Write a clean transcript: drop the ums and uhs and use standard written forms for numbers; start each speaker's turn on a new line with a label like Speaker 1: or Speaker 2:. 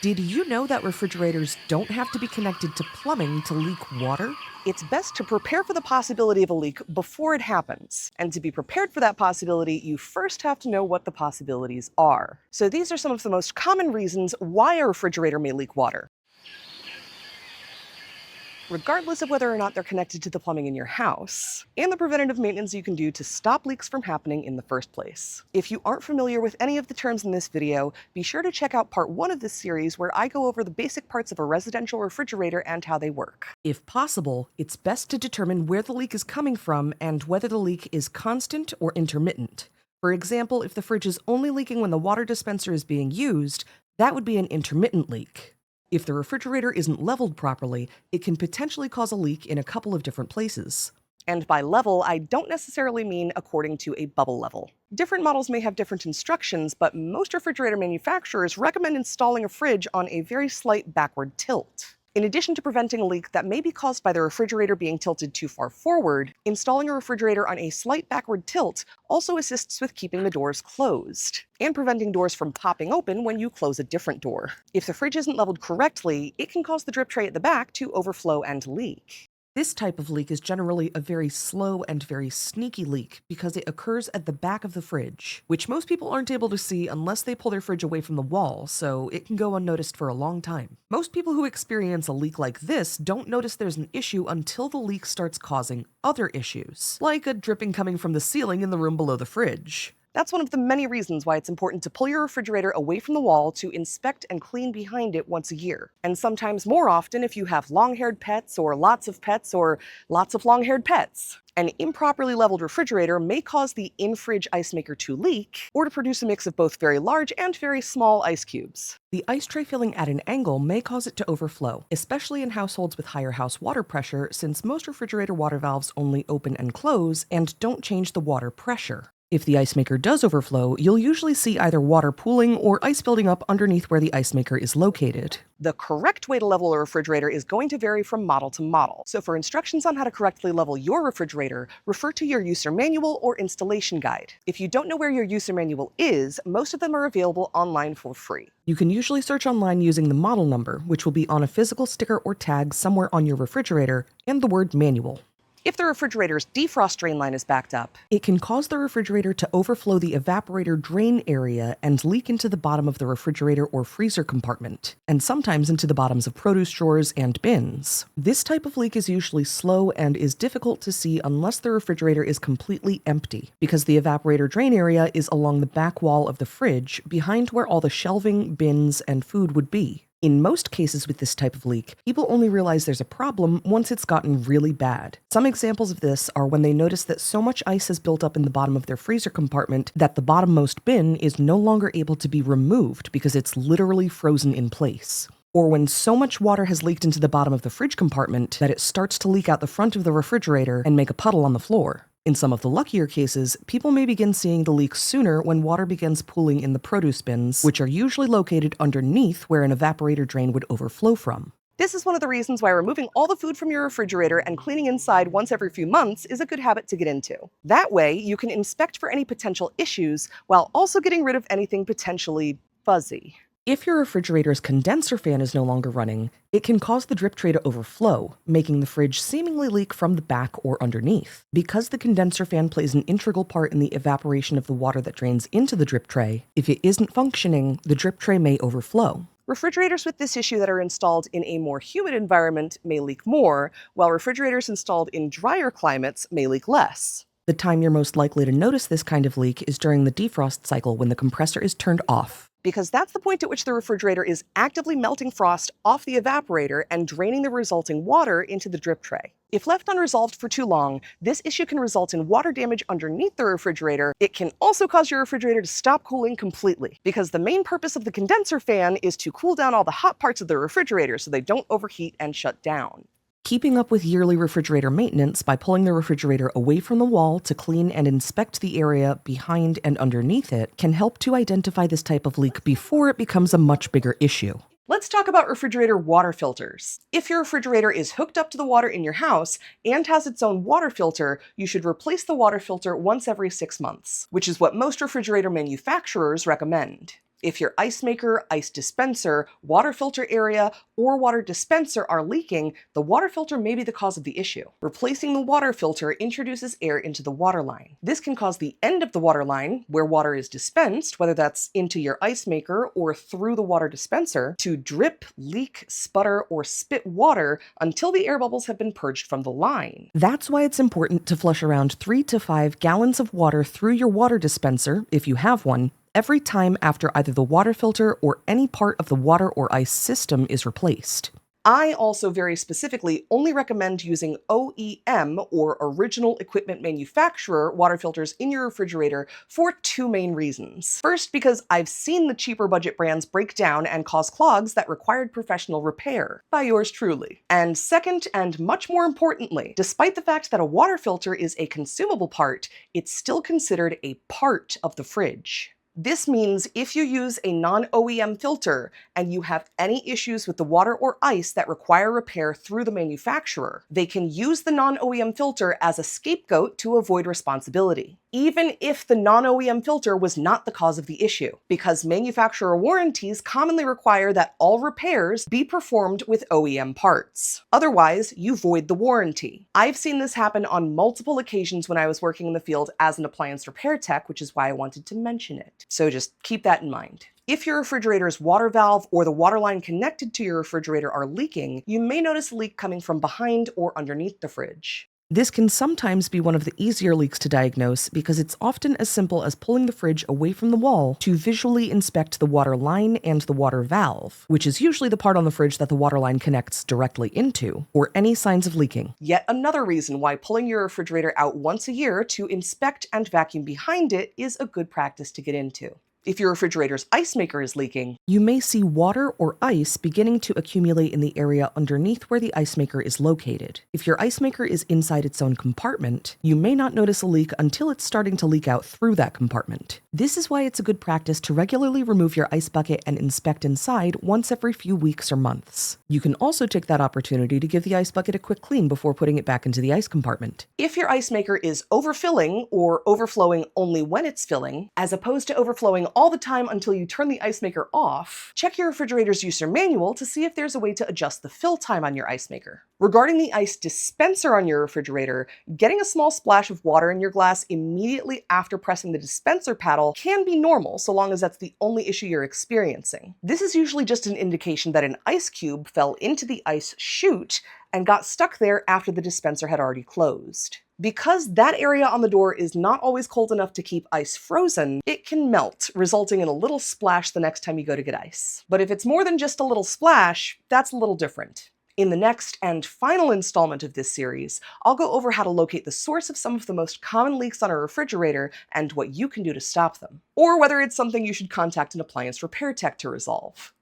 Speaker 1: Did you know that refrigerators don't have to be connected to plumbing to leak water?
Speaker 2: It's best to prepare for the possibility of a leak before it happens. And to be prepared for that possibility, you first have to know what the possibilities are. So these are some of the most common reasons why a refrigerator may leak water. Regardless of whether or not they're connected to the plumbing in your house, and the preventative maintenance you can do to stop leaks from happening in the first place. If you aren't familiar with any of the terms in this video, be sure to check out part 1 of this series where I go over the basic parts of a residential refrigerator and how they work.
Speaker 1: If possible, it's best to determine where the leak is coming from and whether the leak is constant or intermittent. For example, if the fridge is only leaking when the water dispenser is being used, that would be an intermittent leak. If the refrigerator isn't leveled properly, it can potentially cause a leak in a couple of different places.
Speaker 2: And by level, I don't necessarily mean according to a bubble level. Different models may have different instructions, but most refrigerator manufacturers recommend installing a fridge on a very slight backward tilt. In addition to preventing a leak that may be caused by the refrigerator being tilted too far forward, installing a refrigerator on a slight backward tilt also assists with keeping the doors closed and preventing doors from popping open when you close a different door. If the fridge isn't leveled correctly, it can cause the drip tray at the back to overflow and leak.
Speaker 1: This type of leak is generally a very slow and very sneaky leak because it occurs at the back of the fridge, which most people aren't able to see unless they pull their fridge away from the wall, so it can go unnoticed for a long time. Most people who experience a leak like this don't notice there's an issue until the leak starts causing other issues, like a dripping coming from the ceiling in the room below the fridge.
Speaker 2: That's one of the many reasons why it's important to pull your refrigerator away from the wall to inspect and clean behind it once a year. And sometimes more often if you have long-haired pets or lots of long-haired pets. An improperly leveled refrigerator may cause the in-fridge ice maker to leak, or to produce a mix of both very large and very small ice cubes.
Speaker 1: The ice tray filling at an angle may cause it to overflow, especially in households with higher house water pressure, since most refrigerator water valves only open and close and don't change the water pressure. If the ice maker does overflow, you'll usually see either water pooling or ice building up underneath where the ice maker is located.
Speaker 2: The correct way to level a refrigerator is going to vary from model to model. So for instructions on how to correctly level your refrigerator, refer to your user manual or installation guide. If you don't know where your user manual is, most of them are available online for free.
Speaker 1: You can usually search online using the model number, which will be on a physical sticker or tag somewhere on your refrigerator, and the word manual.
Speaker 2: If the refrigerator's defrost drain line is backed up,
Speaker 1: it can cause the refrigerator to overflow the evaporator drain area and leak into the bottom of the refrigerator or freezer compartment, and sometimes into the bottoms of produce drawers and bins. This type of leak is usually slow and is difficult to see unless the refrigerator is completely empty, because the evaporator drain area is along the back wall of the fridge, behind where all the shelving, bins, and food would be. In most cases with this type of leak, people only realize there's a problem once it's gotten really bad. Some examples of this are when they notice that so much ice has built up in the bottom of their freezer compartment that the bottommost bin is no longer able to be removed because it's literally frozen in place. Or when so much water has leaked into the bottom of the fridge compartment that it starts to leak out the front of the refrigerator and make a puddle on the floor. In some of the luckier cases, people may begin seeing the leaks sooner when water begins pooling in the produce bins, which are usually located underneath where an evaporator drain would overflow from.
Speaker 2: This is one of the reasons why removing all the food from your refrigerator and cleaning inside once every few months is a good habit to get into. That way, you can inspect for any potential issues while also getting rid of anything potentially fuzzy.
Speaker 1: If your refrigerator's condenser fan is no longer running, it can cause the drip tray to overflow, making the fridge seemingly leak from the back or underneath. Because the condenser fan plays an integral part in the evaporation of the water that drains into the drip tray, if it isn't functioning, the drip tray may overflow.
Speaker 2: Refrigerators with this issue that are installed in a more humid environment may leak more, while refrigerators installed in drier climates may leak less.
Speaker 1: The time you're most likely to notice this kind of leak is during the defrost cycle when the compressor is turned off.
Speaker 2: Because that's the point at which the refrigerator is actively melting frost off the evaporator and draining the resulting water into the drip tray. If left unresolved for too long, this issue can result in water damage underneath the refrigerator. It can also cause your refrigerator to stop cooling completely, because the main purpose of the condenser fan is to cool down all the hot parts of the refrigerator so they don't overheat and shut down.
Speaker 1: Keeping up with yearly refrigerator maintenance by pulling the refrigerator away from the wall to clean and inspect the area behind and underneath it can help to identify this type of leak before it becomes a much bigger issue.
Speaker 2: Let's talk about refrigerator water filters. If your refrigerator is hooked up to the water in your house and has its own water filter, you should replace the water filter once every 6 months, which is what most refrigerator manufacturers recommend. If your ice maker, ice dispenser, water filter area, or water dispenser are leaking, the water filter may be the cause of the issue. Replacing the water filter introduces air into the water line. This can cause the end of the water line, where water is dispensed, whether that's into your ice maker or through the water dispenser, to drip, leak, sputter, or spit water until the air bubbles have been purged from the line.
Speaker 1: That's why it's important to flush around 3 to 5 gallons of water through your water dispenser, if you have one, every time after either the water filter or any part of the water or ice system is replaced.
Speaker 2: I also very specifically only recommend using OEM, or Original Equipment Manufacturer, water filters in your refrigerator for 2 main reasons. First, because I've seen the cheaper budget brands break down and cause clogs that required professional repair by yours truly. And second, and much more importantly, despite the fact that a water filter is a consumable part, it's still considered a part of the fridge. This means if you use a non-OEM filter and you have any issues with the water or ice that require repair through the manufacturer, they can use the non-OEM filter as a scapegoat to avoid responsibility, even if the non-OEM filter was not the cause of the issue, because manufacturer warranties commonly require that all repairs be performed with OEM parts. Otherwise, you void the warranty. I've seen this happen on multiple occasions when I was working in the field as an appliance repair tech, which is why I wanted to mention it. So just keep that in mind. If your refrigerator's water valve or the water line connected to your refrigerator are leaking, you may notice a leak coming from behind or underneath the fridge.
Speaker 1: This can sometimes be one of the easier leaks to diagnose because it's often as simple as pulling the fridge away from the wall to visually inspect the water line and the water valve, which is usually the part on the fridge that the water line connects directly into, or any signs of leaking.
Speaker 2: Yet another reason why pulling your refrigerator out once a year to inspect and vacuum behind it is a good practice to get into. If your refrigerator's ice maker is leaking,
Speaker 1: you may see water or ice beginning to accumulate in the area underneath where the ice maker is located. If your ice maker is inside its own compartment, you may not notice a leak until it's starting to leak out through that compartment. This is why it's a good practice to regularly remove your ice bucket and inspect inside once every few weeks or months. You can also take that opportunity to give the ice bucket a quick clean before putting it back into the ice compartment.
Speaker 2: If your ice maker is overfilling or overflowing only when it's filling, as opposed to overflowing all the time until you turn the ice maker off, check your refrigerator's user manual to see if there's a way to adjust the fill time on your ice maker. Regarding the ice dispenser on your refrigerator, getting a small splash of water in your glass immediately after pressing the dispenser paddle can be normal so long as that's the only issue you're experiencing. This is usually just an indication that an ice cube fell into the ice chute and got stuck there after the dispenser had already closed. Because that area on the door is not always cold enough to keep ice frozen, it can melt, resulting in a little splash the next time you go to get ice. But if it's more than just a little splash, that's a little different. In the next and final installment of this series, I'll go over how to locate the source of some of the most common leaks on a refrigerator and what you can do to stop them, or whether it's something you should contact an appliance repair tech to resolve.